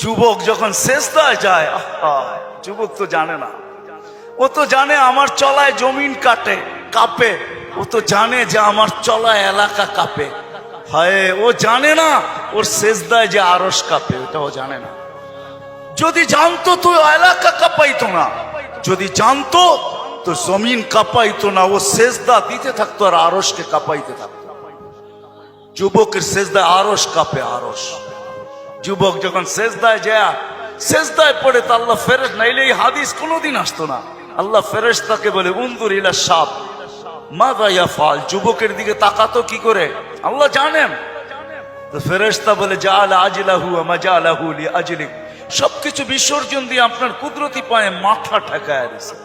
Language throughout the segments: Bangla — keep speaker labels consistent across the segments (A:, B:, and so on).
A: যুবক যখন সেজদায় যায়, যুবক তো জানে না, ও তো জানে আমার চলায় জমিন কাঁপে, ও তো জানে যে আমার চলায় এলাকা কাঁপে। হায়, ও জানে না ওর সেজদায় যে আরশ কাঁপে, ওটা ও জানে না। যদি জানতো তো এলাকা কাঁপাইতো না, যদি জানতো তো জমিন কাঁপাইতো না, ও সেজদা দিতে থাকতো আর আরশকে কাঁপাইতে থাকতো। যুবকের সেজদায় আরশ কাঁপে, আরশ। যুবক যখন সেজদায় যায়, সেজদায় পড়ে তো আল্লাহ ফেরেশতা, নাইলে এই হাদিস কোনোদিন আসতো না। আল্লাহ ফেরেশতাকে বলে উনজুর ইলা শাব মাযা ইয়াফআল, যুবকের দিকে তাকাতো কি করে আল্লাহ জানেন। তো ফেরেশতা বলে জাআলা আজলাহু ওয়া মাজালাহু লিআজলিক, সবকিছু বিসর্জন দিয়ে আপনার কুদরতি পায়ে মাথা ঠেকায় দিয়েছে।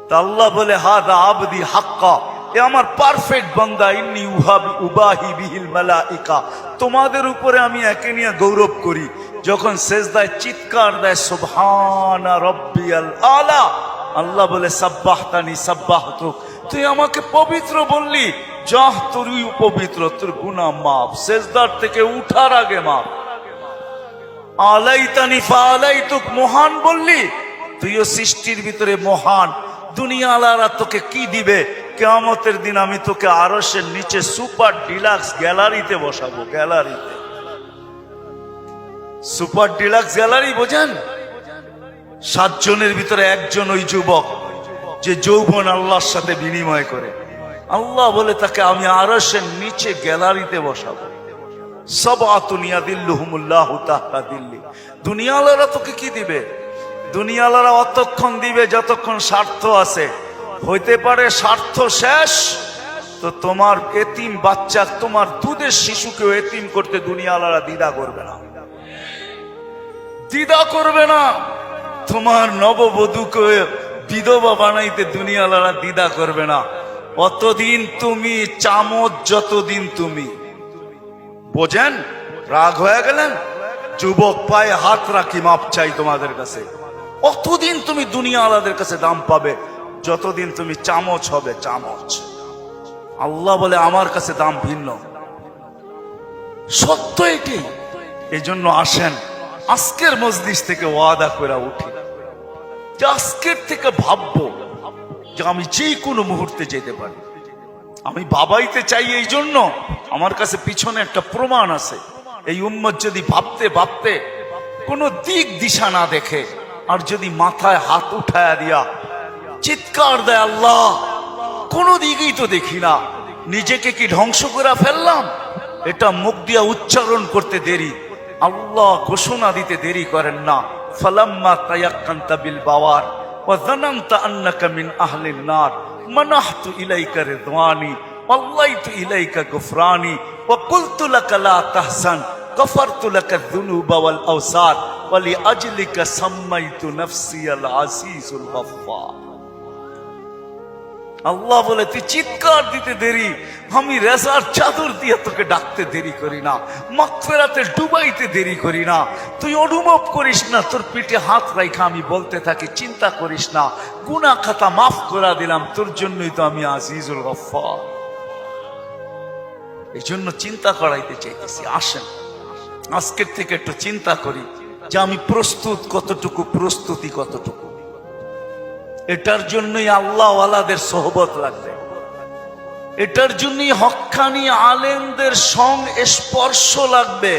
A: তা আল্লাহ বলে হাদা আবদি হাক্কা, এ আমার পারফেক্ট বান্দা, ইন্নী উবাহি বিহিল মালাইকা, তোমাদের উপরে আমি একে নিয়ে গৌরব করি। যখন সেজদায় চিৎকার দেয় সুবহানা রাব্বিয়াল আলা, আল্লাহ বলে সাব্বাহতানি সাব্বাহতুক, তুই আমাকে পবিত্র বললি, যাহ তুই পবিত্র, তোর গুনাহ মাফ, সেজদার থেকে উঠার আগে মাফ। আলাইতানি ফাআলাইতুক, মহান বললি, তুইও সৃষ্টির ভিতরে মহান। দুনিয়াওয়ালারা তোকে কি দিবে? কিয়ামতের দিন আমি তোকে আরশের নিচে সুপার ডিলাক্স গ্যালারিতে বসাবো। গ্যালারিতে, সুপার ডিলাক্স গ্যালারি বোঝেন? 7 জনের ভিতরে একজন ওই যুবক যে যৌবন আল্লাহর সাথে বিনিময় করে। আল্লাহ বলে তাকে আমি আরশের নিচে গ্যালারিতে বসাবো। সাবআতুন ইয়াদিল্লুহুমুল্লাহু তাহতা দিল্লি। দুনিয়াওয়ালারা তোকে কি দিবে? দুনিয়াওয়ালারা অতক্ষণ দিবে যতক্ষণ স্বার্থ আছে। হইতে পারে স্বার্থ শেষ তো তোমার এতিম বাচ্চা, তোমার দুধের শিশুকেও এতিম করতে দুনিয়াওয়ালারা দ্বিধা করবে না, দ্বিধা করবে না। তোমার নববধূকে বিধবা বানাইতে দুনিয়াওয়ালারা দ্বিধা করবে না। অতদিন তুমি চামচ, যতদিন তুমি বোঝেন। রাগ হয়ে গেলেন? যুবক পায়ে হাত রাখি, মাপ চাই তোমাদের কাছে। অতদিন তুমি দুনিয়াওয়ালাদের কাছে দাম পাবে যতদিন তুমি চামচ হবে, চামচ। আল্লাহ বলে আমার কাছে দাম ভিন্ন, সত্য এটি। এই জন্য আসেন আজকের মজলিস থেকে ওয়াদা করে উঠি যে আজকের থেকে ভাববো যে আমি যে কোনো মুহূর্তে যেতে পারি। আমি বাবাইতে চাই, এই জন্য আমার কাছে পিছনে একটা প্রমাণ আছে। এই উম্মত যদি ভাবতে ভাবতে কোনো দিক দিশা না দেখে, আর যদি মাথায় হাত উঠায়া দিয়া চিৎকার দেয় আল্লাহ, কোনো দিকেই তো দেখি না, নিজেকে কি ধ্বংস করে ফেললাম, এটা মুখ দিয়া উচ্চারণ করতে দেরি, আল্লাহ ঘোষণা দিতে দেরি করেন না। ফালাম্মা তায়াক্কানতা বিল বাওয়ার ওয়া যানানতা আন্নাকা মিন আহলিন নার মানাহতু ইলাইকা রিদওয়ানি ওয়াল্লাইতু ইলাইকা গুফরানি ওয়া কুলতু লাকা লা তাহসান গফারতু লাকা যুনুবা ওয়াল আওসার ওয়া লিআজলিকা সাম্মাইতু নাফসিয়াল আসিসুল গফফার। আল্লাহ বলে তুই চিৎকার দিতে দেরি, আমি রেজার চাদর দিয়ে তোকে ডাকতে দেরি করি না, মাগফিরাতে ডুবাইতে দেরি করি না। তুই অনুভব করিস না, তোর পিঠে হাত রাখা আমি বলতে থাকি চিন্তা করিস না, গুনাহ খাতা মাফ করে দিলাম, তোর জন্যই তো আমি আজিজুল গফফার। এই জন্য চিন্তা করাইতে চাইতেছি। আসেন আজকের থেকে একটু চিন্তা করি যে আমি প্রস্তুত কতটুকু, প্রস্তুতি কতটুকু। এটার জন্যই আল্লাহওয়ালাদের সোহবত লাগবে, এটার জন্যই হক্কানি আলেমদের স্পর্শ লাগবে।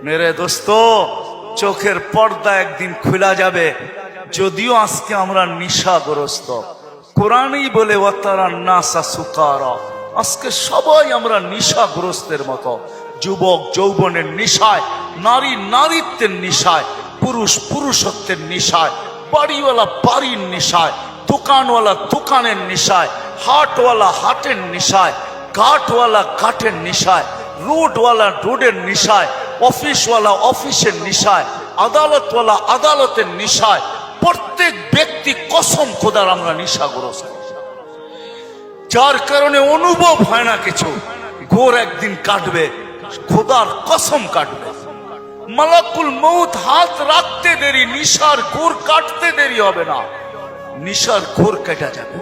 A: মেরে দোস্ত, চোখের পর্দা একদিন খোলা যাবে। যদিও আজকে আমরা নিশাগ্রস্ত, কোরআনই বলে ওয়াতারান নাসা সুকারা, আজকে সবাই আমরা নিশাগ্রস্তের মতো। যুবক যৌবনের নিশায়, নারী নারীত্বের নিশায়, পুরুষ পুরুষত্বের নিশায়, বাড়িওয়ালা বাড়ির নিশায়, দোকানওয়ালা দোকানের নিশায়, হাটওয়ালা হাটের নিশায়, ঘাটওয়ালা ঘাটের নিশায়, রোডওয়ালা রোডের নিশায়, অফিসওয়ালা অফিসের নিশায়, আদালতওয়ালা আদালতের নিশায়। প্রত্যেক ব্যক্তি কসম খোদার আমরা নিশাগ্রস্ত, যার কারণে অনুভব হয় না কিছু। ঘোর একদিন কাটবে, খোদার কসম কাটবে। মালাকুল মউত হাত রাখতে দেরি, নিশার ঘোর কাটতে দেরি হবে না, নিশার ঘোর কেটে যাবে,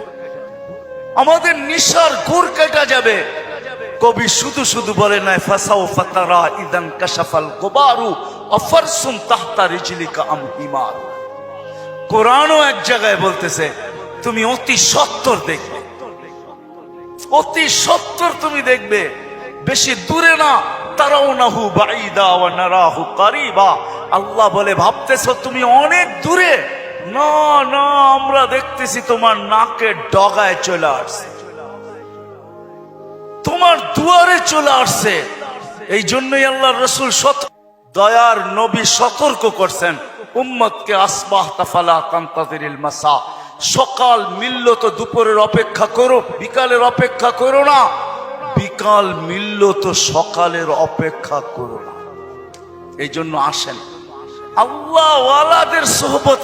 A: আমাদের নিশার ঘোর কেটে যাবে। কবি শুধু শুধু বলে নাই ফাসাউফা তারা ইদান কাশাফাল গুবারু আফারসুন তাহতা রিজলিকা আম হিমার। কোরআনও এক জায়গায় বলতেছে তুমি অতি সত্তর দেখবে, অতি সত্তর তুমি দেখবে, বেশি দূরে না। তারাউনাহু বাঈদা ওয়া নারাহু কারীবা। আল্লাহ বলে ভাবতেছো তুমি অনেক দূরে, না না, আমরা দেখতেছি তোমার নাকের ডগায় চলে আসছে, তোমার দুয়ারে চলে আসছে। এই জন্যই আল্লাহর রাসূল দয়ার নবী সতর্ক করছেন উম্মতকে, আসবাহতা ফালা তানতাযিরিল মাসা। সকাল মিলল তো দুপুরের অপেক্ষা করো, বিকালের অপেক্ষা করো না। বিকাল মিলল তো সকালের অপেক্ষা করো না। এই জন্য আসেন আল্লাহ ওয়ালাদের সোহবত